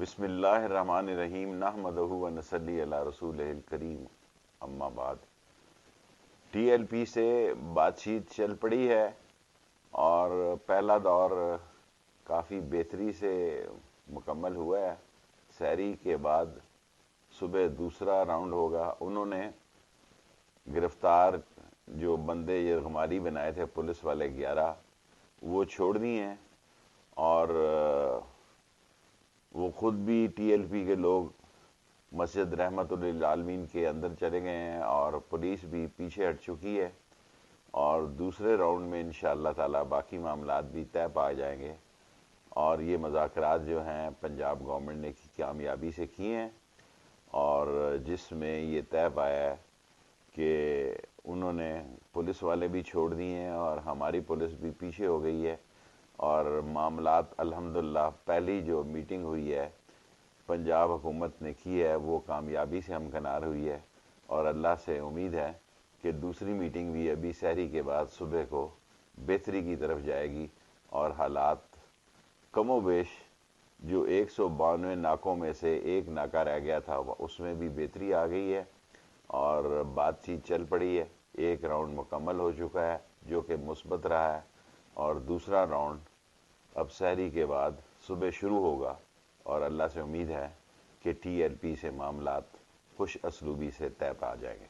بسم اللہ الرحمن الرحیم نحمدہ و نصلی علی رسولہ الکریم اما بعد۔ ٹی ایل پی سے بات چیت چل پڑی ہے اور پہلا دور کافی بہتری سے مکمل ہوا ہے۔ سحری کے بعد صبح دوسرا راؤنڈ ہوگا۔ انہوں نے گرفتار جو بندے یرغمالی بنائے تھے پولیس والے 11 وہ چھوڑ دی ہیں، اور وہ خود بھی ٹی ایل پی کے لوگ مسجد رحمت للعالمین کے اندر چلے گئے ہیں اور پولیس بھی پیچھے ہٹ چکی ہے، اور دوسرے راؤنڈ میں انشاءاللہ تعالی باقی معاملات بھی طے پا جائیں گے۔ اور یہ مذاکرات جو ہیں پنجاب گورنمنٹ نے کامیابی سے کیے ہیں، اور جس میں یہ طے پایا ہے کہ انہوں نے پولیس والے بھی چھوڑ دیے ہیں اور ہماری پولیس بھی پیچھے ہو گئی ہے، اور معاملات الحمدللہ پہلی جو میٹنگ ہوئی ہے پنجاب حکومت نے کی ہے وہ کامیابی سے ہمکنار ہوئی ہے، اور اللہ سے امید ہے کہ دوسری میٹنگ بھی ابھی سحری کے بعد صبح کو بہتری کی طرف جائے گی، اور حالات کم و بیش جو 192 ناکوں میں سے ایک ناکہ رہ گیا تھا اس میں بھی بہتری آ گئی ہے، اور بات چیت چل پڑی ہے۔ ایک راؤنڈ مکمل ہو چکا ہے جو کہ مثبت رہا ہے، اور دوسرا راؤنڈ اب سحری کے بعد صبح شروع ہوگا، اور اللہ سے امید ہے کہ ٹی ایل پی سے معاملات خوش اسلوبی سے طے پا جائیں گے۔